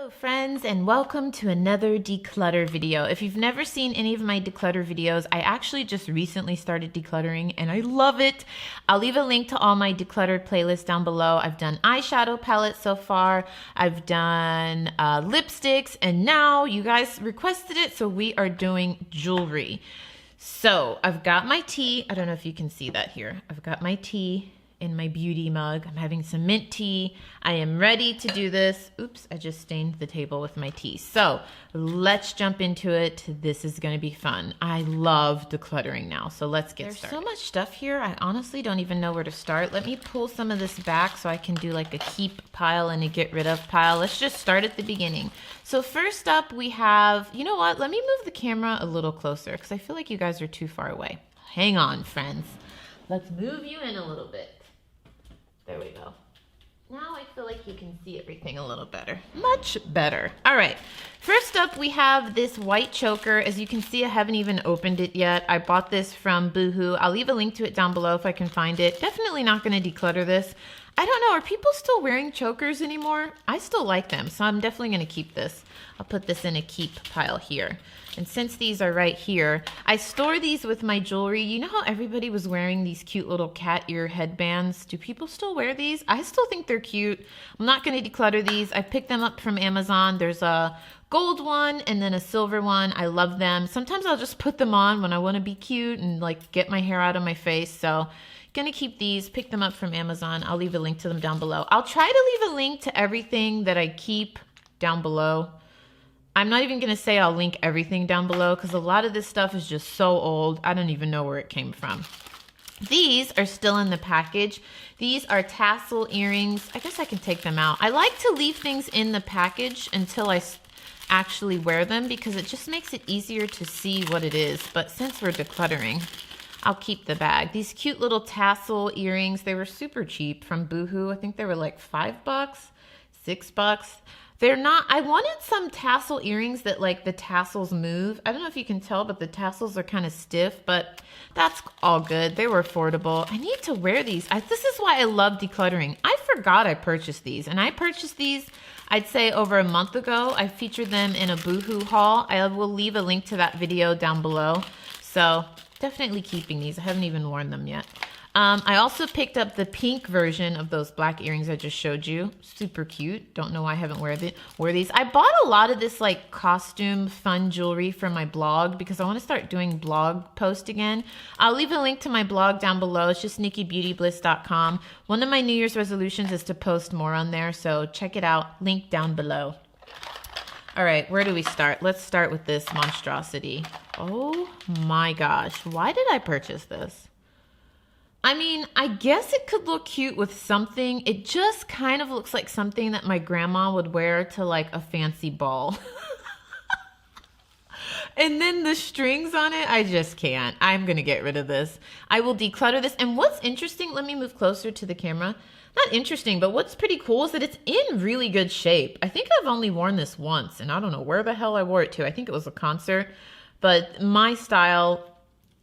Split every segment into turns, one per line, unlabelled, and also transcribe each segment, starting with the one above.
Hello friends, and welcome to another declutter video. If you've never seen any of my declutter videos, I actually just recently started decluttering and I love it. I'll leave a link to all my decluttered playlists down below. I've done eyeshadow palettes so far, I've done lipsticks, and now you guys requested it, so we are doing jewelry. So I've got my tea. I don't know if you can see that here. I've got my tea in my beauty mug. I'm having some mint tea. I am ready to do this. Oops, I just stained the table with my tea. So let's jump into it. This is gonna be fun. I love decluttering now, so let's get started. There's so much stuff here, I honestly don't even know where to start. Let me pull some of this back so I can do like a keep pile and a get rid of pile. Let's just start at the beginning. So first up we have, you know what, let me move the camera a little closer because I feel like you guys are too far away. Hang on, friends. Let's move you in a little bit. There we go. Now I feel like you can see everything a little better. Much better. All right. First up, we have this white choker. As you can see, I haven't even opened it yet. I bought this from Boohoo. I'll leave a link to it down below if I can find it. Definitely not going to declutter this. I don't know. Are people still wearing chokers anymore? I still like them, so I'm definitely going to keep this. I'll put this in a keep pile here. And since these are right here, I store these with my jewelry. You know how everybody was wearing these cute little cat ear headbands? Do people still wear these? I still think they're cute. I'm not going to declutter these. I picked them up from Amazon. There's a gold one and then a silver one. I love them. Sometimes I'll just put them on when I want to be cute and like get my hair out of my face. So gonna keep these, pick them up from Amazon. I'll leave a link to them down below. I'll try to leave a link to everything that I keep down below. I'm not even gonna say I'll link everything down below because a lot of this stuff is just so old. I don't even know where it came from. These are still in the package. These are tassel earrings. I guess I can take them out. I like to leave things in the package until I actually wear them because it just makes it easier to see what it is. But since we're decluttering, I'll keep the bag. These cute little tassel earrings, they were super cheap from Boohoo. I think they were like $5, $6. They're not, I wanted some tassel earrings that like the tassels move. I don't know if you can tell, but the tassels are kind of stiff, but that's all good. They were affordable. I need to wear these. This is why I love decluttering. I forgot I purchased these, and I purchased these, I'd say over a month ago. I featured them in a Boohoo haul. I will leave a link to that video down below. So definitely keeping these. I haven't even worn them yet. I also picked up the pink version of those black earrings I just showed you. Super cute. Don't know why I haven't worn these. I bought a lot of this like costume fun jewelry for my blog because I want to start doing blog posts again. I'll leave a link to my blog down below. It's just NikkiBeautyBliss.com. One of my New Year's resolutions is to post more on there, so check it out. Link down below. All right, where do we start? Let's start with this monstrosity. Oh my gosh, why did I purchase this? I mean, I guess it could look cute with something. It just kind of looks like something that my grandma would wear to like a fancy ball. And then the strings on it, I just can't. I'm gonna get rid of this. I will declutter this. And what's interesting, let me move closer to the camera. Not interesting, but what's pretty cool is that it's in really good shape. I think I've only worn this once, and I don't know where the hell I wore it to. I think it was a concert. But my style,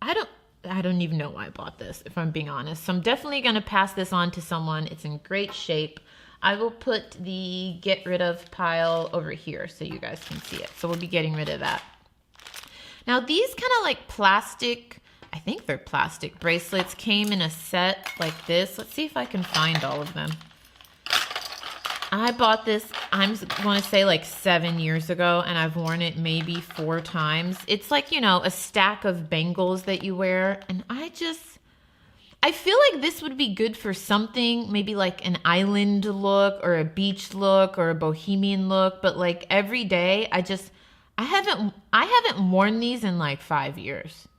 I don't even know why I bought this, if I'm being honest. So I'm definitely going to pass this on to someone. It's in great shape. I will put the get rid of pile over here so you guys can see it. So we'll be getting rid of that. Now these kind of like plastic, I think they're plastic bracelets, came in a set like this. Let's see if I can find all of them. I bought this, I'm going to say like 7 years ago, and I've worn it maybe 4 times. It's like, you know, a stack of bangles that you wear. And I feel like this would be good for something, maybe like an island look or a beach look or a bohemian look. But like every day, I haven't worn these in like 5 years.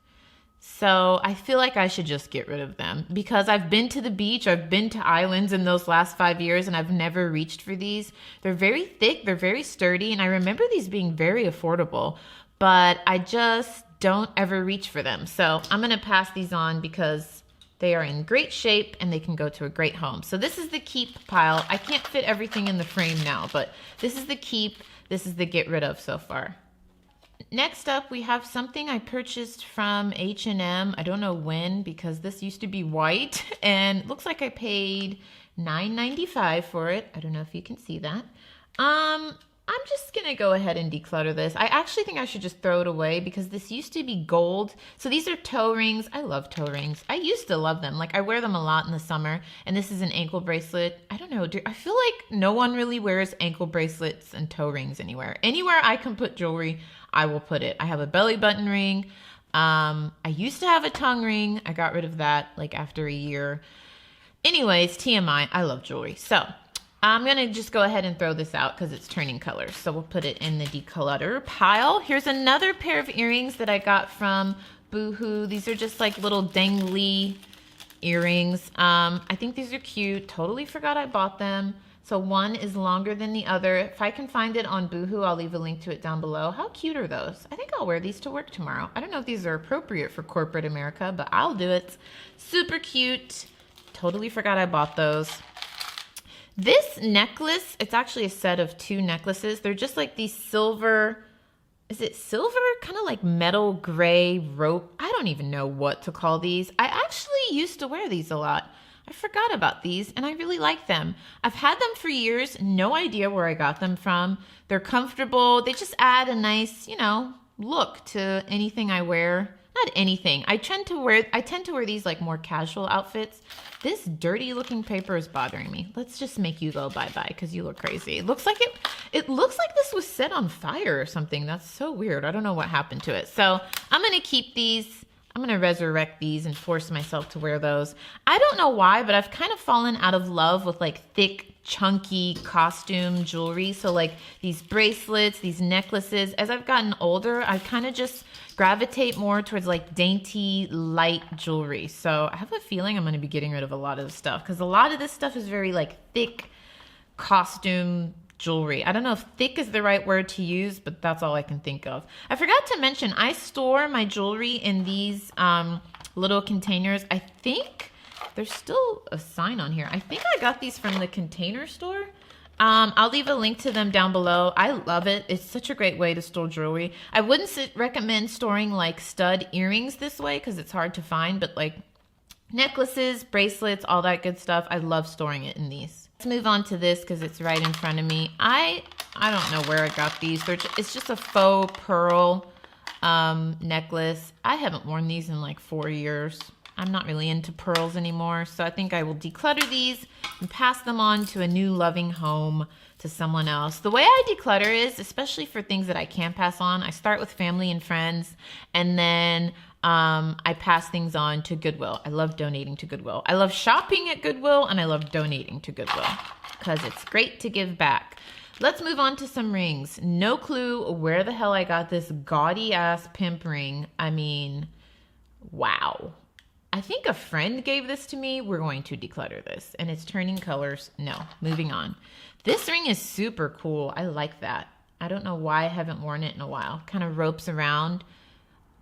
So I feel like I should just get rid of them because I've been to the beach, I've been to islands in those last 5 years, and I've never reached for these. They're very thick, they're very sturdy, and I remember these being very affordable, but I just don't ever reach for them. So I'm gonna pass these on because they are in great shape and they can go to a great home. So this is the keep pile. I can't fit everything in the frame now, but this is the keep, this is the get rid of so far. Next up, we have something I purchased from H&M. I don't know when because this used to be white and looks like I paid $9.95 for it. I don't know if you can see that. I'm just gonna go ahead and declutter this. I actually think I should just throw it away because this used to be gold. So these are toe rings. I love toe rings. I used to love them. Like I wear them a lot in the summer. And this is an ankle bracelet. I don't know. I feel like no one really wears ankle bracelets and toe rings anywhere. Anywhere I can put jewelry, I will put it. I have a belly button ring. I used to have a tongue ring. I got rid of that like after a year. Anyways, TMI, I love jewelry. So I'm going to just go ahead and throw this out because it's turning colors. So we'll put it in the declutter pile. Here's another pair of earrings that I got from Boohoo. These are just like little dangly earrings. I think these are cute. Totally forgot I bought them. So one is longer than the other. If I can find it on Boohoo, I'll leave a link to it down below. How cute are those? I think I'll wear these to work tomorrow. I don't know if these are appropriate for corporate America, but I'll do it. Super cute. Totally forgot I bought those. This necklace, it's actually a set of 2 necklaces. They're just like these silver, is it silver? Kind of like metal gray rope. I don't even know what to call these. I actually used to wear these a lot. I forgot about these and I really like them. I've had them for years, no idea where I got them from. They're comfortable. They just add a nice, you know, look to anything I wear. Not anything. I tend to wear these like more casual outfits. This dirty looking paper is bothering me. Let's just make you go bye-bye because you look crazy. It looks like this was set on fire or something. That's so weird. I don't know what happened to it. So I'm going to keep these. I'm going to resurrect these and force myself to wear those. I don't know why, but I've kind of fallen out of love with like thick, chunky costume jewelry. So like these bracelets, these necklaces. As I've gotten older, I kind of just gravitate more towards like dainty, light jewelry. So I have a feeling I'm going to be getting rid of a lot of this stuff because a lot of this stuff is very like thick costume jewelry. I don't know if thick is the right word to use, but that's all I can think of. I forgot to mention, I store my jewelry in these little containers. I think there's still a sign on here. I think I got these from the Container Store. I'll leave a link to them down below. I love it. It's such a great way to store jewelry. I wouldn't recommend storing like stud earrings this way because it's hard to find, but like necklaces, bracelets, all that good stuff, I love storing it in these. Let's move on to this because it's right in front of me. I don't know where I got these. It's just a faux pearl necklace. I haven't worn these in like 4 years. I'm not really into pearls anymore, so I think I will declutter these and pass them on to a new loving home to someone else. The way I declutter is, especially for things that I can't pass on, I start with family and friends, and then I pass things on to Goodwill. I love donating to Goodwill. I love shopping at Goodwill, and I love donating to Goodwill because it's great to give back. Let's move on to some rings. No clue where the hell I got this gaudy ass pimp ring. I mean, wow. I think a friend gave this to me. We're going to declutter this. And it's turning colors. No, moving on. This ring is super cool. I like that. I don't know why I haven't worn it in a while. Kind of ropes around.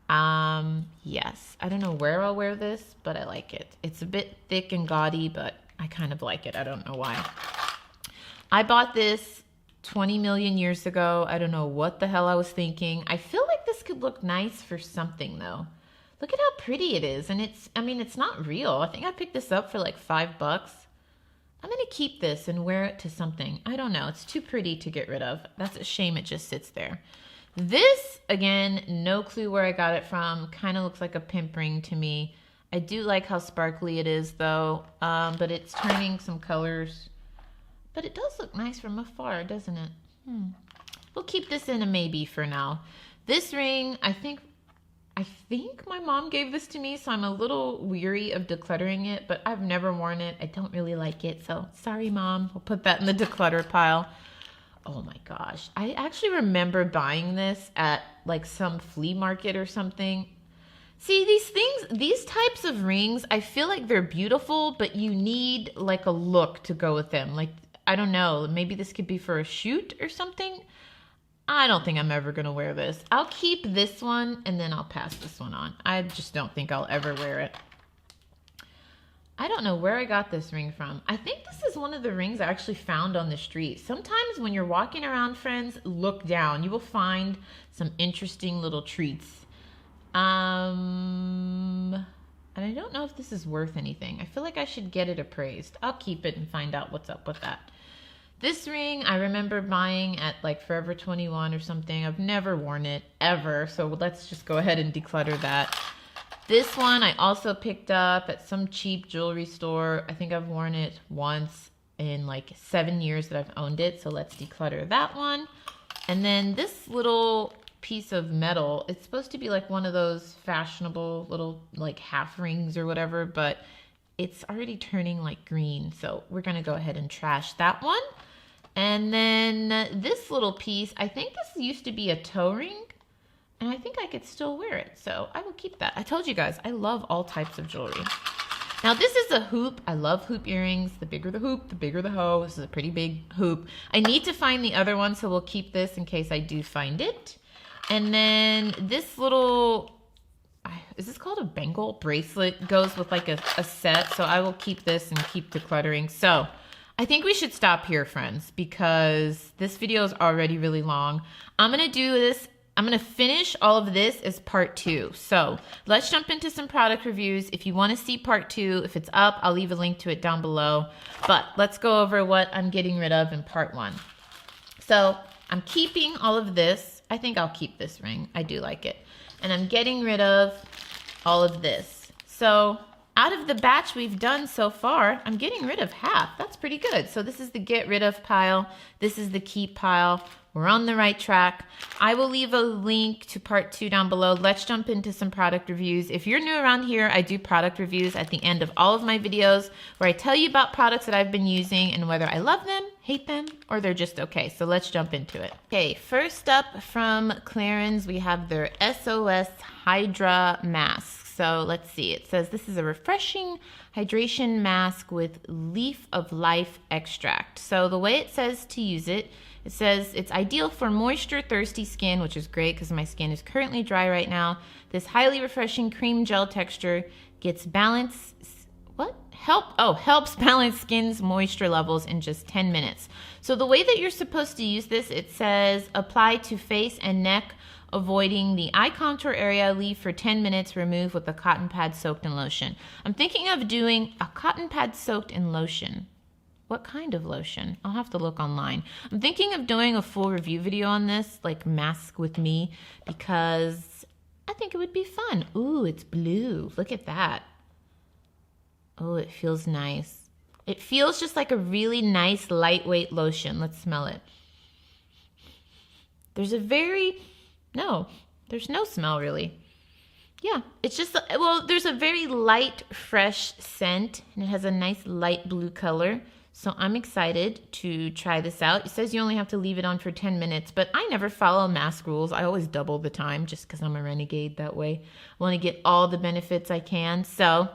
Yes. I don't know where I'll wear this, but I like it. It's a bit thick and gaudy, but I kind of like it. I don't know why. I bought this 20 million years ago. I don't know what the hell I was thinking. I feel like this could look nice for something though. Look at how pretty it is. And it's not real. I think I picked this up for like $5. I'm going to keep this and wear it to something. I don't know. It's too pretty to get rid of. That's a shame it just sits there. This, again, no clue where I got it from. Kind of looks like a pimp ring to me. I do like how sparkly it is though. But it's turning some colors. But it does look nice from afar, doesn't it? We'll keep this in a maybe for now. This ring, I think my mom gave this to me, so I'm a little weary of decluttering it, but I've never worn it. I don't really like it, so sorry, Mom. We'll put that in the declutter pile. Oh my gosh. I actually remember buying this at like some flea market or something. See, these types of rings, I feel like they're beautiful, but you need like a look to go with them. Like, I don't know, maybe this could be for a shoot or something. I don't think I'm ever going to wear this. I'll keep this one and then I'll pass this one on. I just don't think I'll ever wear it. I don't know where I got this ring from. I think this is one of the rings I actually found on the street. Sometimes when you're walking around, friends, look down. You will find some interesting little treats. And I don't know if this is worth anything. I feel like I should get it appraised. I'll keep it and find out what's up with that. This ring I remember buying at like Forever 21 or something. I've never worn it ever, so let's just go ahead and declutter that. This one I also picked up at some cheap jewelry store. I think I've worn it once in like 7 years that I've owned it, so let's declutter that one. And then this little piece of metal, it's supposed to be like one of those fashionable little like half rings or whatever, but it's already turning like green, so we're gonna go ahead and trash that one. And then this little piece, I think this used to be a toe ring, and I think I could still wear it, so I will keep that. I told you guys, I love all types of jewelry. Now this is a hoop. I love hoop earrings. The bigger the hoop, the bigger the hoe. This is a pretty big hoop. I need to find the other one, so we'll keep this in case I do find it. And then this little, is this called a bangle bracelet? Goes with like a set, so I will keep this and keep decluttering. So I think we should stop here, friends, because this video is already really long. I'm gonna do this, I'm gonna finish all of this as part 2. So let's jump into some product reviews. If you wanna see part 2, if it's up, I'll leave a link to it down below. But let's go over what I'm getting rid of in part 1. So I'm keeping all of this. I think I'll keep this ring. I do like it. And I'm getting rid of all of this. So out of the batch we've done so far, I'm getting rid of half. That's pretty good. So this is the get rid of pile. This is the keep pile. We're on the right track. I will leave a link to part 2 down below. Let's jump into some product reviews. If you're new around here, I do product reviews at the end of all of my videos where I tell you about products that I've been using and whether I love them, hate them, or they're just okay. So let's jump into it. Okay, first up from Clarins, we have their SOS Hydra Mask. So let's see, it says this is a refreshing hydration mask with leaf of life extract. So the way it says to use it, it says it's ideal for moisture thirsty skin, which is great because my skin is currently dry right now. This highly refreshing cream gel texture gets helps balance skin's moisture levels in just 10 minutes. So the way that you're supposed to use this, it says apply to face and neck, avoiding the eye contour area, leave for 10 minutes, remove with a cotton pad soaked in lotion. I'm thinking of doing a cotton pad soaked in lotion. What kind of lotion? I'll have to look online. I'm thinking of doing a full review video on this, like mask with me, because I think it would be fun. Ooh, it's blue. Look at that. Oh, it feels nice. It feels just like a really nice lightweight lotion. Let's smell it. There's no smell really. Yeah, it's just, well, there's a very light, fresh scent, and it has a nice light blue color. So I'm excited to try this out. It says you only have to leave it on for 10 minutes, but I never follow mask rules. I always double the time just because I'm a renegade that way. I want to get all the benefits I can. So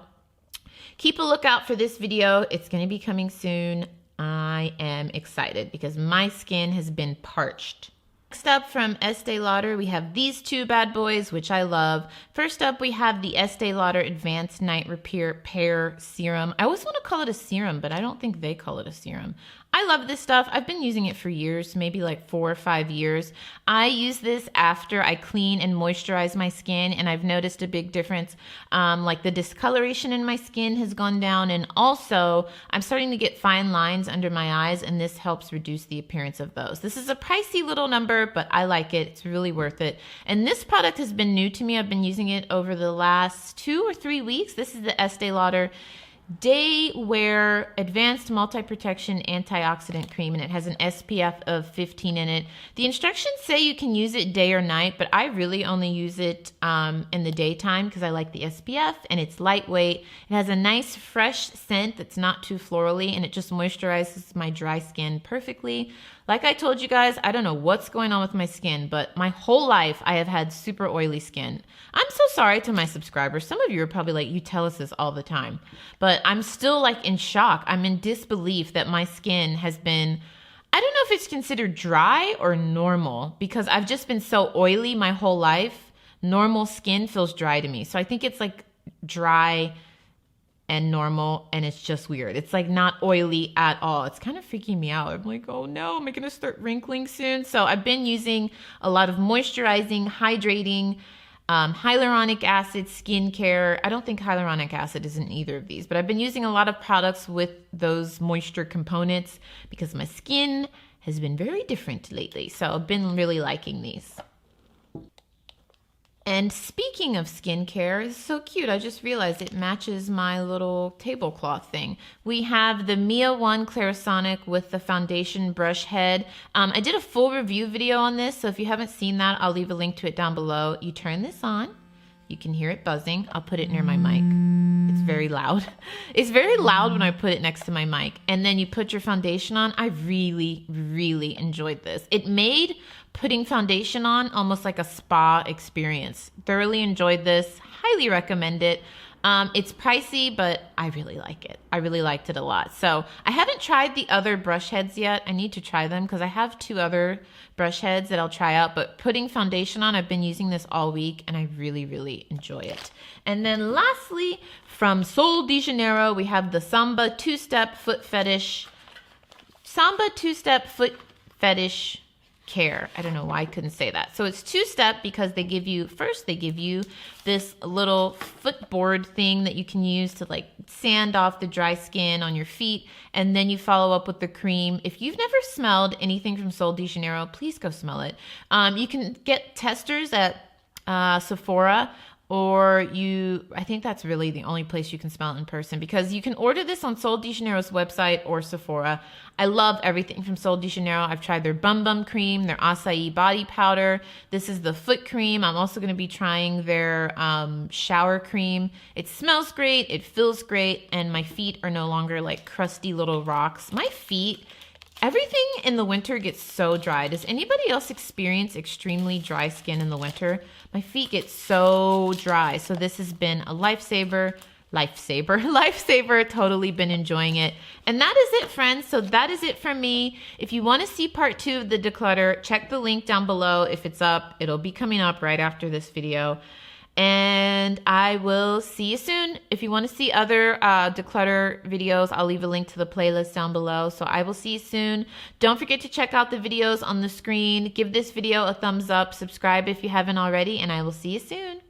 keep a lookout for this video. It's going to be coming soon. I am excited because my skin has been parched. Next up from Estee Lauder, we have these two bad boys, which I love. First up, we have the Estee Lauder Advanced Night Repair Pear Serum. I always want to call it a serum, but I don't think they call it a serum. I love this stuff. I've been using it for years, maybe like 4 or 5 years. I use this after I clean and moisturize my skin, and I've noticed a big difference. Like the discoloration in my skin has gone down, and also I'm starting to get fine lines under my eyes, and this helps reduce the appearance of those. This is a pricey little number, but I like it. It's really worth it. And this product has been new to me. I've been using it over the last 2 or 3 weeks. This is the Estee Lauder Day Wear Advanced Multi-Protection Antioxidant Cream, and it has an SPF of 15 in it. The instructions say you can use it day or night, but I really only use it in the daytime because I like the SPF, and it's lightweight. It has a nice fresh scent that's not too florally, and it just moisturizes my dry skin perfectly. Like I told you guys, I don't know what's going on with my skin, but my whole life I have had super oily skin. I'm so sorry to my subscribers. Some of you are probably like, you tell us this all the time. But I'm still like in shock. I'm in disbelief that my skin has been, I don't know if it's considered dry or normal, because I've just been so oily my whole life. Normal skin feels dry to me. So I think it's like dry and normal, and it's just weird. It's like not oily at all. It's kind of freaking me out. I'm like, oh no, am I gonna start wrinkling soon? So I've been using a lot of moisturizing, hydrating hyaluronic acid, skincare. I don't think hyaluronic acid is in either of these, but I've been using a lot of products with those moisture components because my skin has been very different lately. So I've been really liking these. And speaking of skincare, it's so cute. I just realized it matches my little tablecloth thing. We have the Mia 1 Clarisonic with the foundation brush head. I did a full review video on this, so if you haven't seen that, I'll leave a link to it down below. You turn this on. You can hear it buzzing. I'll put it near my mic. It's very loud. It's very loud when I put it next to my mic. And then you put your foundation on. I really, really enjoyed this. It made putting foundation on almost like a spa experience. Thoroughly enjoyed this. Highly recommend it. It's pricey, but I really like it. I really liked it a lot. So I haven't tried the other brush heads yet. I need to try them because I have 2 other brush heads that I'll try out. But putting foundation on, I've been using this all week and I really, really enjoy it. And then lastly, from Sol de Janeiro, we have the Samba 2-Step Foot Fetish. Samba 2-Step Foot Fetish Care. I don't know why I couldn't say that. So it's 2-step because they give you, first they give you this little footboard thing that you can use to like sand off the dry skin on your feet. And then you follow up with the cream. If you've never smelled anything from Sol de Janeiro, please go smell it. You can get testers at Sephora, or I think that's really the only place you can smell it in person, because you can order this on Sol de Janeiro's website or Sephora. I love everything from Sol de Janeiro. I've tried their Bum Bum cream, their acai body powder. This is the foot cream. I'm also going to be trying their shower cream. It smells great. It feels great. And my feet are no longer like crusty little rocks. My feet, everything in the winter gets so dry. Does anybody else experience extremely dry skin in the winter? My feet get so dry. So this has been a lifesaver. Totally been enjoying it. And that is it, friends. So that is it from me. If you want to see part 2 of the declutter, check the link down below. If it's up, it'll be coming up right after this video. And I will see you soon. If you want to see other declutter videos, I'll leave a link to the playlist down below. So I will see you soon. Don't forget to check out the videos on the screen. Give this video a thumbs up. Subscribe if you haven't already. And I will see you soon.